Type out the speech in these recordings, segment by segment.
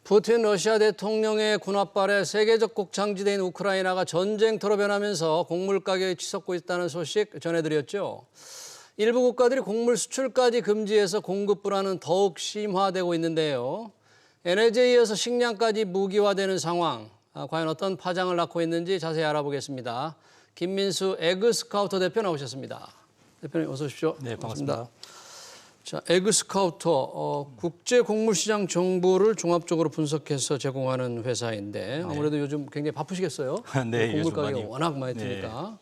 푸틴 러시아 대통령의 군합발에 세계적 곡창지대인 우크라이나가 전쟁터로 변하면서 곡물 가격이 치솟고 있다는 소식 전해드렸죠. 일부 국가들이 곡물 수출까지 금지해서 공급 불안은 더욱 심화되고 있는데요. 에너지에 이어서 식량까지 무기화되는 상황, 과연 어떤 파장을 낳고 있는지 자세히 알아보겠습니다. 김민수 에그스카우터 대표 나오셨습니다. 대표님 어서 오십시오. 네, 반갑습니다. 자, 에그스카우터, 국제 곡물 시장 정보를 종합적으로 분석해서 제공하는 회사인데 아무래도 요즘 굉장히 바쁘시겠어요? 네, 곡물 요즘 가격이 많이. 워낙 많이 네. 드니까.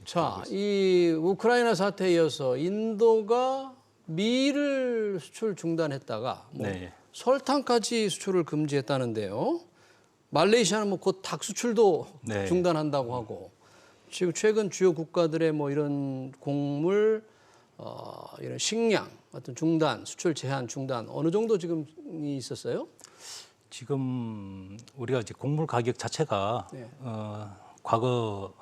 자, 이 우크라이나 사태에 이어서 인도가 밀을 수출 중단했다가 네. 설탕까지 수출을 금지했다는데요. 말레이시아는 곧 닭 수출도 네. 중단한다고 하고 지금 최근 주요 국가들의 이런 곡물, 이런 식량 어떤 중단, 수출 제한 중단 어느 정도 지금 있었어요? 지금 우리가 이제 곡물 가격 자체가 네. 과거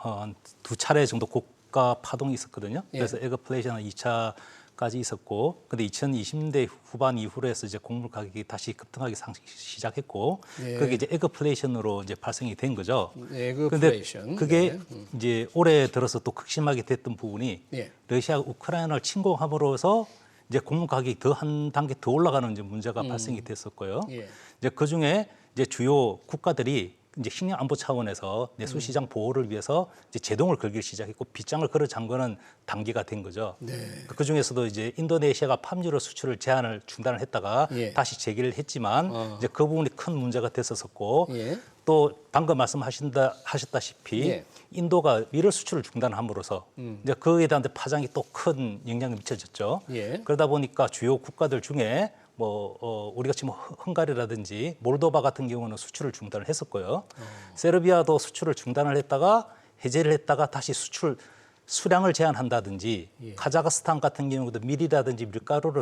두 차례 정도 고가 파동이 있었거든요. 예. 그래서 에그플레이션은 2차까지 있었고, 근데 2020년대 후반 이후로 해서 이제 곡물 가격이 다시 급등하기 시작했고, 예. 그게 이제 에그플레이션으로 이제 발생이 된 거죠. 에그플레이션. 근데 그게 네. 이제 올해 들어서 또 극심하게 됐던 부분이 예. 러시아가 우크라이나를 침공함으로써 이제 곡물 가격이 더 한 단계 더 올라가는 이제 문제가 발생이 됐었고요. 예. 이제 그 중에 이제 주요 국가들이 이제 식량 안보 차원에서 내수 시장 보호를 위해서 이제 제동을 걸기 시작했고 빗장을 걸어 잠그는 단계가 된 거죠. 네. 그 중에서도 이제 인도네시아가 팜유로 수출을 제한을 중단을 했다가 예. 다시 재개를 했지만 이제 그 부분이 큰 문제가 됐었었고 예. 또 방금 말씀하셨다시피 예. 인도가 밀을 수출을 중단함으로써 이제 그에 대한 파장이 또 큰 영향이 미쳐졌죠. 예. 그러다 보니까 주요 국가들 중에 우리가 지금 헝가리라든지 몰도바 같은 경우는 수출을 중단을 했었고요. 세르비아도 수출을 중단을 했다가 해제를 했다가 다시 수량을 제한한다든지 예. 카자흐스탄 같은 경우도 밀이라든지 밀가루를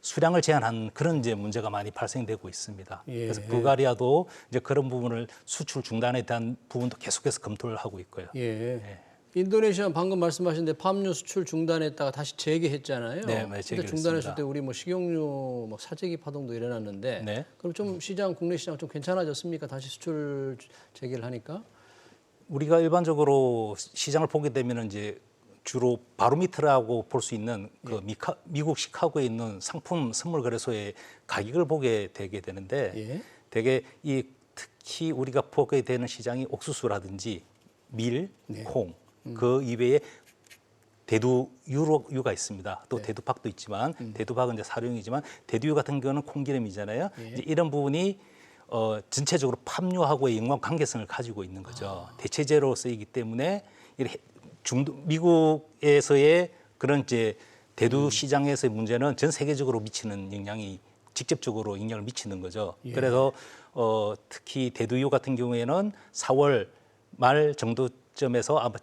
수량을 제한한 그런 이제 문제가 많이 발생되고 있습니다. 예. 그래서 불가리아도 이제 그런 부분을 수출 중단에 대한 부분도 계속해서 검토를 하고 있고요. 예. 인도네시아는 방금 말씀하신 데 팜유 수출 중단했다가 다시 재개했잖아요. 네, 근데 재개했습니다. 중단했을 때 우리 식용유 사재기 파동도 일어났는데 네. 그럼 좀 국내 시장 좀 괜찮아졌습니까? 다시 수출 재개를 하니까? 우리가 일반적으로 시장을 보게 되면 이제 주로 바로미터라고 볼 수 있는 그 미국 시카고에 있는 상품 선물 거래소의 가격을 보게 되게 되는데 예. 되게 특히 우리가 보게 되는 시장이 옥수수라든지 밀, 네. 콩, 그 이외에 대두유가 있습니다. 또 네. 대두박도 있지만 대두박은 이제 사료용이지만 대두유 같은 경우는 콩기름이잖아요. 예. 이제 이런 부분이 전체적으로 팜유하고의 연관 관계성을 가지고 있는 거죠. 대체재로 쓰이기 때문에 미국에서의 그런 이제 대두 시장에서의 문제는 전 세계적으로 미치는 영향이 직접적으로 영향을 미치는 거죠. 예. 그래서 특히 대두유 같은 경우에는 4월 말 정도점에서 아마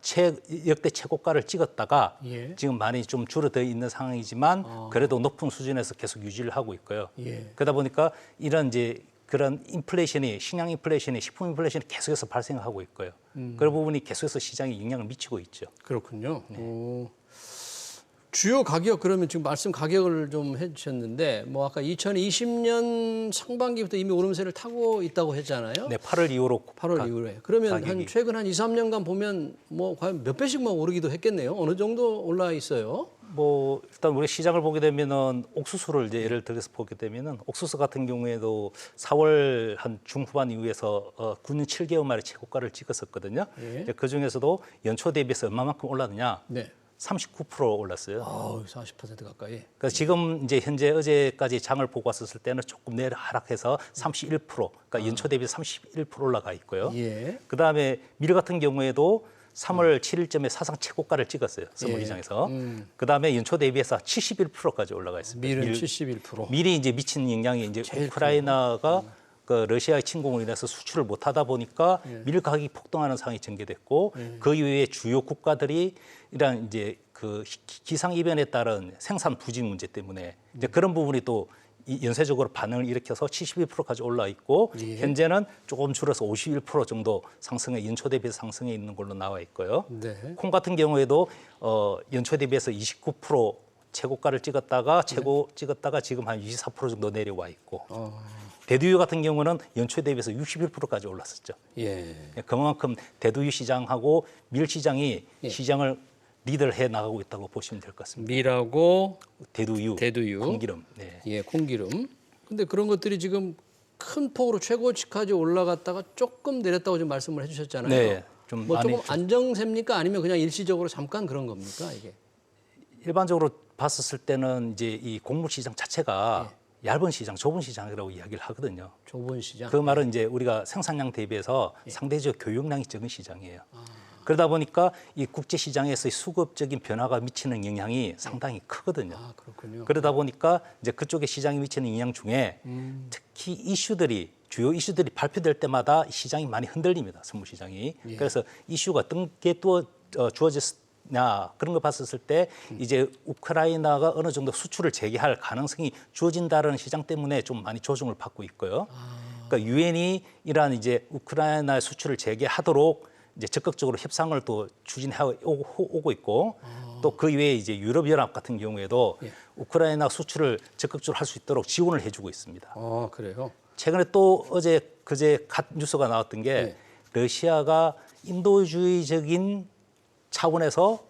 역대 최고가를 찍었다가 예. 지금 많이 좀 줄어들 있는 상황이지만 그래도 높은 수준에서 계속 유지를 하고 있고요. 예. 그러다 보니까 이런 이제 그런 식량 인플레이션이, 식품 인플레이션이 계속해서 발생하고 있고요. 그런 부분이 계속해서 시장에 영향을 미치고 있죠. 그렇군요. 주요 가격 그러면 지금 말씀 가격을 좀 해주셨는데 아까 2020년 상반기부터 이미 오름세를 타고 있다고 했잖아요. 네, 8월 이후로 8월 이후에. 그러면 가격이. 최근 한 2, 3년간 보면 과연 몇 배씩 오르기도 했겠네요. 어느 정도 올라 있어요? 일단 우리 시장을 보게 되면은 옥수수를 이제 예를 들어서 보게 되면은 옥수수 같은 경우에도 4월 한 중후반 이후에서 9년 7개월 만에 최고가를 찍었었거든요. 예. 이제 그 중에서도 연초 대비해서 얼마만큼 올랐느냐? 네. 39% 올랐어요. 40% 가까이. 그래서 지금 이제 현재 어제까지 장을 보고 왔었을 때는 조금 하락해서 31%, 그러니까 연초 대비 31% 올라가 있고요. 예. 그 다음에 밀 같은 경우에도 3월 7일쯤에 사상 최고가를 찍었어요. 예. 선물시장에서. 그 다음에 연초 대비해서 71%까지 올라가 있습니다. 밀은 71%. 밀이 이제 미친 영향이 이제 우크라이나가 그 러시아의 침공으로 인해서 수출을 못 하다 보니까 밀 가격이 폭등하는 상황이 전개됐고 그 이외에 주요 국가들이 이런 이제 그 기상 이변에 따른 생산 부진 문제 때문에 이제 그런 부분이 또 연쇄적으로 반응을 일으켜서 71%까지 올라 있고 예. 현재는 조금 줄어서 51% 정도 상승에 연초 대비해서 상승해 있는 걸로 나와 있고요. 네. 콩 같은 경우에도 연초 대비해서 29% 최고가를 찍었다가 찍었다가 지금 한 24% 정도 내려와 있고. 대두유 같은 경우는 연초에 대비해서 61%까지 올랐었죠. 예. 그만큼 대두유 시장하고 밀 시장이 예. 시장을 리드를 해 나가고 있다고 보시면 될 것 같습니다. 밀하고 대두유, 대두유, 콩기름. 네. 예, 콩기름. 근데 그런 것들이 지금 큰 폭으로 최고치까지 올라갔다가 조금 내렸다고 지금 말씀을 해주셨잖아요. 네, 좀 뭐 많이 조금 안정세입니까? 아니면 그냥 일시적으로 잠깐 그런 겁니까? 이게 일반적으로 봤었을 때는 이제 이 곡물 시장 자체가 얇은 시장, 좁은 시장이라고 이야기를 하거든요. 좁은 시장. 그 말은 이제 우리가 생산량 대비해서 상대적 교역량이 적은 시장이에요. 그러다 보니까 이 국제 시장에서의 수급적인 변화가 미치는 영향이 상당히 크거든요. 아, 그렇군요. 그러다 보니까 이제 그쪽에 시장에 미치는 영향 중에 특히 주요 이슈들이 발표될 때마다 시장이 많이 흔들립니다. 선물 시장이. 그래서 이슈가 어떤 게 또 주어졌냐 그런 거 봤었을 때 이제 우크라이나가 어느 정도 수출을 재개할 가능성이 주어진다는 시장 때문에 좀 많이 조정을 받고 있고요. 그러니까 유엔이 이러한 이제 우크라이나의 수출을 재개하도록 이제 적극적으로 협상을 또 추진해 오고 있고 또 그 이외에 이제 유럽연합 같은 경우에도 우크라이나 수출을 적극적으로 할 수 있도록 지원을 해주고 있습니다. 아, 그래요? 최근에 또 그제 갓 뉴스가 나왔던 게 러시아가 인도주의적인 차원에서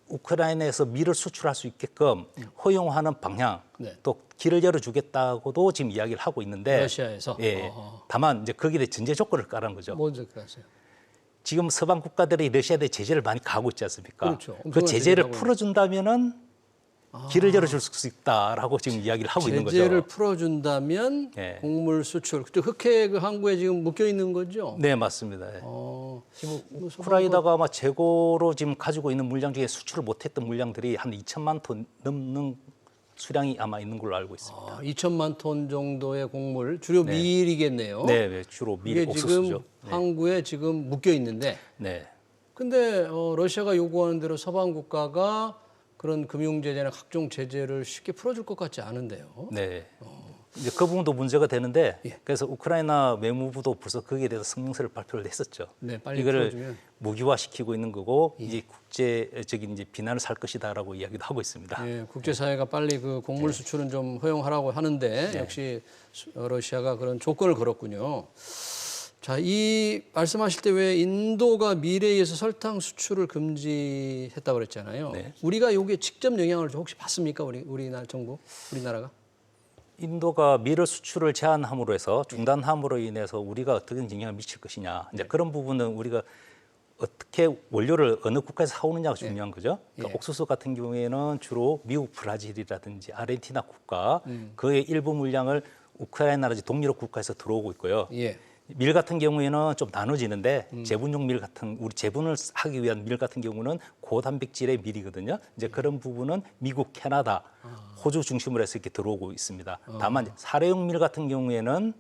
우크라이나에서 밀을 수출할 수 있게끔 허용하는 방향 네. 또 길을 열어주겠다고도 지금 이야기를 하고 있는데 러시아에서? 예, 다만 이제 거기에 대해 전제 조건을 깔은 거죠. 먼저 그랬어요. 지금 서방 국가들이 러시아에 대해 제재를 많이 가하고 있지 않습니까? 그렇죠. 그 엄청난 제재를 제재를 풀어준다면은 길을 열어줄 수 있다라고 지금 이야기를 하고 있는 거죠. 제재를 풀어준다면 예. 곡물 수출, 그때 흑해 그 항구에 지금 묶여 있는 거죠? 네, 맞습니다. 예. 지금 우크라이나가 아마 재고로 지금 가지고 있는 물량 중에 수출을 못했던 물량들이 한 2천만 톤 넘는 수량이 아마 있는 걸로 알고 있습니다. 2천만 ton 정도의 곡물, 주로 밀이겠네요. 네, 네, 주로 밀, 이게 옥수수죠. 지금 항구에 지금 묶여 있는데, 네, 근데 러시아가 요구하는 대로 서방 국가가 그런 금융 제재나 각종 제재를 쉽게 풀어줄 것 같지 않은데요. 네. 이제 그 부분도 문제가 되는데 예. 그래서 우크라이나 외무부도 벌써 거기에 대해서 성명서를 발표를 했었죠. 네, 빨리 이거를 풀어주면. 무기화시키고 있는 거고 이제 국제적인 이제 비난을 살 것이다라고 이야기도 하고 있습니다. 예, 국제사회가 빨리 그 곡물 수출은 좀 허용하라고 하는데 역시 러시아가 그런 조건을 걸었군요. 자, 이 말씀하실 때 왜 인도가 밀에 의해서 설탕 수출을 금지했다고 그랬잖아요. 네. 우리가 여기에 직접 영향을 좀 혹시 받습니까? 우리나라 정부, 우리나라가? 인도가 밀을 수출을 제한함으로 해서 중단함으로 인해서 우리가 어떻게 영향을 미칠 것이냐. 이제 그런 부분은 우리가 어떻게 원료를 어느 국가에서 사오느냐가 중요한 거죠. 그러니까 옥수수 같은 경우에는 주로 미국, 브라질이라든지 아르헨티나 국가 그의 일부 물량을 우크라이나라든지 동유럽 국가에서 들어오고 있고요. 예. 밀 같은 경우에는 좀 나눠지는데 제분용 밀 같은 우리 제분을 하기 위한 밀 같은 경우는 고단백질의 밀이거든요. 이제 그런 부분은 미국, 캐나다, 호주 중심으로 해서 이렇게 들어오고 있습니다. 다만 사료용 밀 같은 경우에는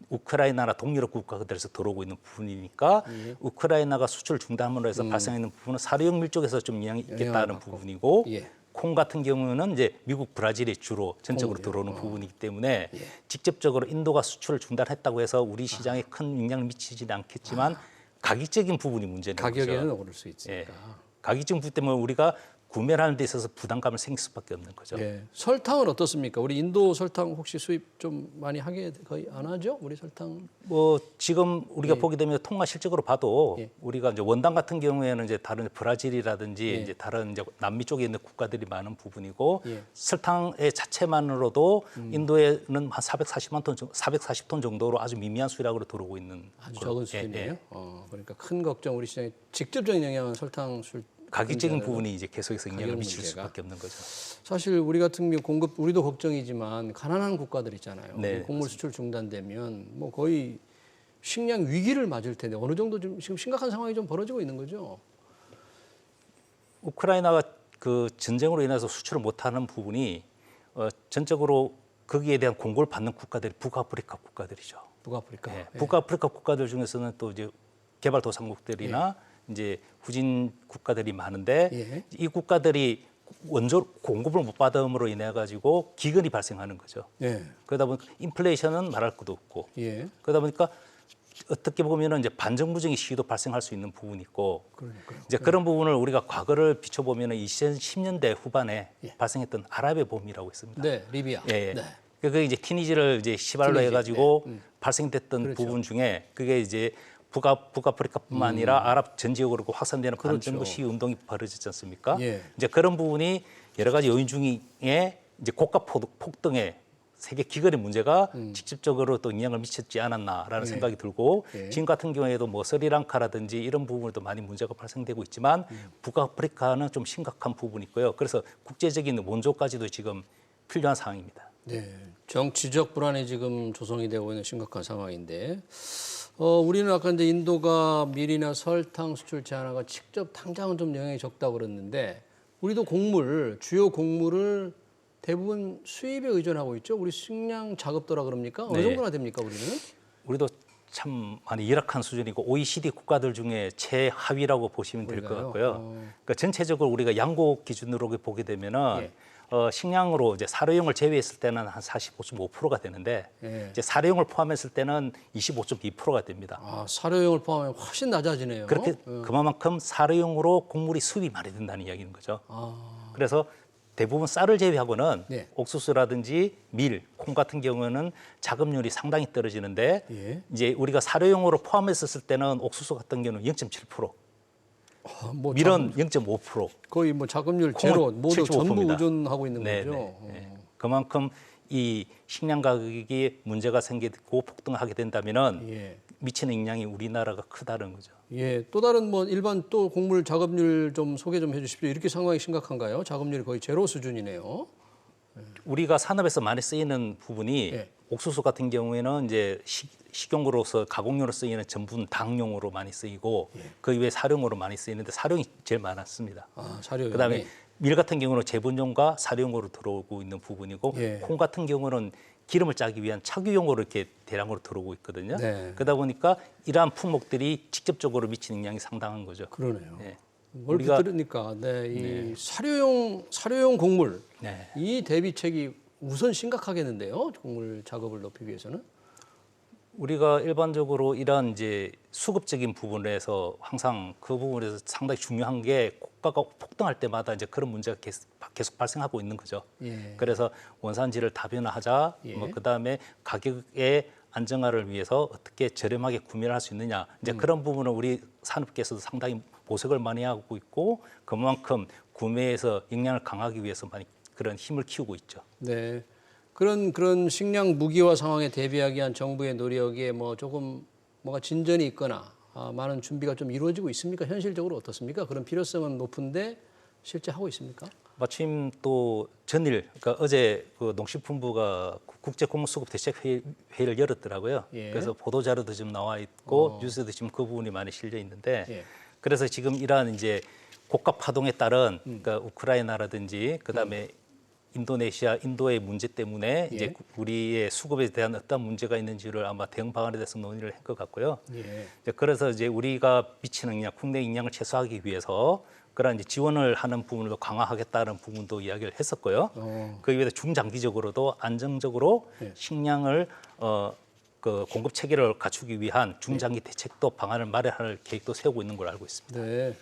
우크라이나나 동유럽 국가들에서 들어오고 있는 부분이니까 우크라이나가 수출 중단함으로 해서 발생하는 부분은 사료용 밀 쪽에서 좀 영향이 있겠다는 부분이고 예. 콩 같은 경우는 이제 미국, 브라질이 주로 전적으로 들어오는 부분이기 때문에 직접적으로 인도가 수출을 중단했다고 해서 우리 시장에 큰 영향을 미치지는 않겠지만 가격적인 부분이 문제는 가격에는 거죠. 오를 수 예. 있으니까. 가격적인 부분 때문에 우리가 구매를 하는 데 있어서 부담감을 생길 수밖에 없는 거죠. 예. 설탕은 어떻습니까? 우리 인도 설탕 혹시 수입 좀 많이 하게 거의 안 하죠? 우리 설탕? 뭐 지금 우리가 보게 되면 통화 실적으로 봐도 우리가 이제 원당 같은 경우에는 이제 다른 브라질이라든지 이제 다른 이제 남미 쪽에 있는 국가들이 많은 부분이고 설탕의 자체만으로도 인도에는 한 440만 톤, 440톤 정도로 아주 미미한 수량으로 들어오고 있는 아주 걸로. 적은 수준이에요. 그러니까 큰 걱정 우리 시장에 직접적인 영향은 설탕 술 가격적인 부분이 이제 계속해서 영향을 가격 미칠 문제가. 수밖에 없는 거죠. 사실 우리 같은 경우 공급 우리도 걱정이지만 가난한 국가들 있잖아요. 네, 곡물 수출 중단되면 뭐 거의 식량 위기를 맞을 텐데 어느 정도 좀 지금 심각한 상황이 좀 벌어지고 있는 거죠. 우크라이나가 그 전쟁으로 인해서 수출을 못하는 부분이 전적으로 거기에 대한 공고를 받는 국가들이 북아프리카 국가들이죠. 북아프리카. 예, 북아프리카 국가들 중에서는 또 이제 개발도상국들이나 이제 후진 국가들이 많은데 이 국가들이 원조 공급을 못 받음으로 인해 가지고 기근이 발생하는 거죠. 예. 그러다 보니까 인플레이션은 말할 것도 없고 예. 그러다 보니까 어떻게 보면은 이제 반정부적인 시기도 발생할 수 있는 부분이 있고 그러니까요. 이제 그런 부분을 우리가 과거를 비춰보면은 2010년대 후반에 발생했던 아랍의 봄이라고 있습니다. 네, 리비아. 예, 예. 네. 그게 이제 티니지를 이제 시발로 티니지, 해가지고 발생됐던 그렇죠. 부분 중에 그게 이제 북아프리카뿐만 아니라 아랍 전 지역으로 확산되는 그렇죠. 반정부 시위 운동이 벌어졌지 않습니까? 예. 이제 그런 부분이 여러 가지 요인 중에 이제 고가 폭등에 세계 기근의 문제가 직접적으로 또 영향을 미쳤지 않았나라는 생각이 들고 예. 지금 같은 경우에도 뭐 스리랑카라든지 이런 부분도 많이 문제가 발생되고 있지만 북아프리카는 좀 심각한 부분이 있고요. 그래서 국제적인 원조까지도 지금 필요한 상황입니다. 네, 정치적 불안이 지금 조성이 되고 있는 심각한 상황인데, 우리는 아까 이제 인도가 밀이나 설탕 수출 제한화가 직접 당장은 좀 영향이 적다고 그랬는데, 우리도 주요 곡물을 대부분 수입에 의존하고 있죠. 우리 식량 자급도라 그럽니까? 어느 네. 정도나 됩니까, 우리는? 우리도 참 많이 열악한 수준이고 OECD 국가들 중에 최하위라고 보시면 될 것 우리가요? 같고요. 그러니까 전체적으로 우리가 양국 기준으로 보게 되면은 식량으로 이제 사료용을 제외했을 때는 한 45.5%가 되는데 예. 이제 사료용을 포함했을 때는 25.2%가 됩니다. 아, 사료용을 포함하면 훨씬 낮아지네요. 그렇게 그만큼 사료용으로 곡물이 수입이 많이 된다는 이야기인 거죠. 그래서 대부분 쌀을 제외하고는 네. 옥수수라든지 밀, 콩 같은 경우는 자급률이 상당히 떨어지는데 예. 이제 우리가 사료용으로 포함했었을 때는 옥수수 같은 경우는 0.7%, 뭐 밀은 0.5%. 거의 뭐 자급률 콩은 제로 모두 75%입니다. 전부 의존하고 있는 네, 거죠. 네. 그만큼 이 식량 가격이 문제가 생기고 폭등하게 된다면은 예. 미치는 영향이 우리나라가 크다는 거죠. 예, 또 다른 뭐 일반 또 곡물 작업률 좀 소개 좀 해주십시오. 이렇게 상황이 심각한가요? 작업률이 거의 제로 수준이네요. 우리가 산업에서 많이 쓰이는 부분이 예. 옥수수 같은 경우에는 이제 식용으로서 가공용으로 쓰이는 전분 당용으로 많이 쓰이고 그 이외에 사료용으로 많이 쓰이는데 사료용이 제일 많았습니다. 아, 사료용이. 그다음에 밀 같은 경우는 재분용과 사료용으로 들어오고 있는 부분이고 예. 콩 같은 경우는 기름을 짜기 위한 착유용으로 이렇게 대량으로 들어오고 있거든요. 네. 그러다 보니까 이러한 품목들이 직접적으로 미치는 영향이 상당한 거죠. 그러네요. 네. 얼핏 들으니까 이 사료용 곡물 네. 이 대비책이 우선 심각하겠는데요. 곡물 작업을 높이기 위해서는. 우리가 일반적으로 이런 이제 수급적인 부분에서 항상 그 부분에서 상당히 중요한 게 고가가 폭등할 때마다 이제 그런 문제가 계속 발생하고 있는 거죠. 예. 그래서 원산지를 다변화하자, 예. 뭐 그다음에 가격의 안정화를 위해서 어떻게 저렴하게 구매를 할 수 있느냐. 이제 그런 부분은 우리 산업계에서도 상당히 모색을 많이 하고 있고 그만큼 구매에서 역량을 강하기 위해서 많이 그런 힘을 키우고 있죠. 네. 그런 식량 무기화 상황에 대비하기 위한 정부의 노력에 뭐 조금 뭔가 진전이 있거나 많은 준비가 좀 이루어지고 있습니까? 현실적으로 어떻습니까? 그런 필요성은 높은데 실제 하고 있습니까? 마침 또 전일, 그러니까 어제 그 농식품부가 국제곡물수급대책회의를 열었더라고요. 예. 그래서 보도자료도 좀 나와 있고 뉴스에도 지금 그 부분이 많이 실려 있는데 예. 그래서 지금 이러한 이제 고가 파동에 따른 그러니까 우크라이나라든지 그다음에 인도네시아, 인도의 문제 때문에 예. 이제 우리의 수급에 대한 어떤 문제가 있는지를 아마 대응 방안에 대해서 논의를 할 것 같고요. 예. 그래서 이제 우리가 미치는 영향, 국내 영향을 최소화하기 위해서 그런 이제 지원을 하는 부분을 강화하겠다는 부분도 이야기를 했었고요. 그 이외에 중장기적으로도 안정적으로 식량을 그 공급 체계를 갖추기 위한 중장기 대책도 방안을 마련할 계획도 세우고 있는 걸 알고 있습니다. 네.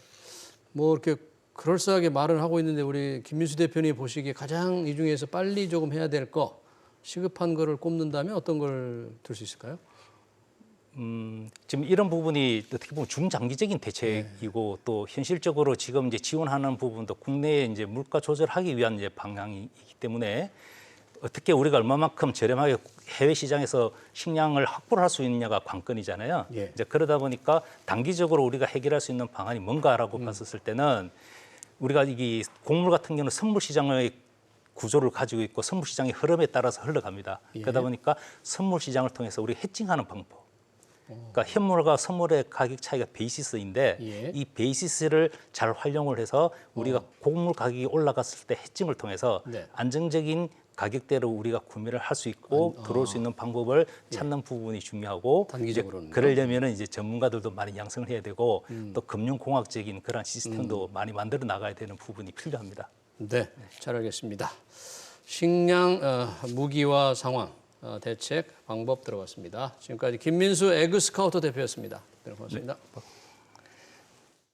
뭐 이렇게 그럴싸하게 말을 하고 있는데 우리 김민수 대표님 보시기에 가장 이 중에서 빨리 조금 해야 될 거, 시급한 거를 꼽는다면 어떤 걸 들 수 있을까요? 지금 이런 부분이 어떻게 보면 중장기적인 대책이고 또 현실적으로 지금 이제 지원하는 부분도 국내에 이제 물가 조절하기 위한 이제 방향이기 때문에 어떻게 우리가 얼마만큼 저렴하게 해외 시장에서 식량을 확보를 할 수 있느냐가 관건이잖아요. 예. 이제 그러다 보니까 단기적으로 우리가 해결할 수 있는 방안이 뭔가라고 봤었을 때는 우리가 이 곡물 같은 경우는 선물 시장의 구조를 가지고 있고 선물 시장의 흐름에 따라서 흘러갑니다. 예. 그러다 보니까 선물 시장을 통해서 우리 해칭하는 방법. 그러니까 현물과 선물의 가격 차이가 베이시스인데 예. 이 베이시스를 잘 활용을 해서 우리가 곡물 가격이 올라갔을 때 해칭을 통해서 네. 안정적인 가격대로 우리가 구매를 할 수 있고 들어올 수 있는 방법을 찾는 부분이 중요하고 단기적으로는 이제 그러려면은 이제 전문가들도 많이 양성을 해야 되고 또 금융공학적인 그런 시스템도 많이 만들어 나가야 되는 부분이 필요합니다. 네, 잘 알겠습니다. 식량 무기화 상황 대책 방법 들어봤습니다. 지금까지 김민수 에그스카우터 대표였습니다. 네, 고맙습니다.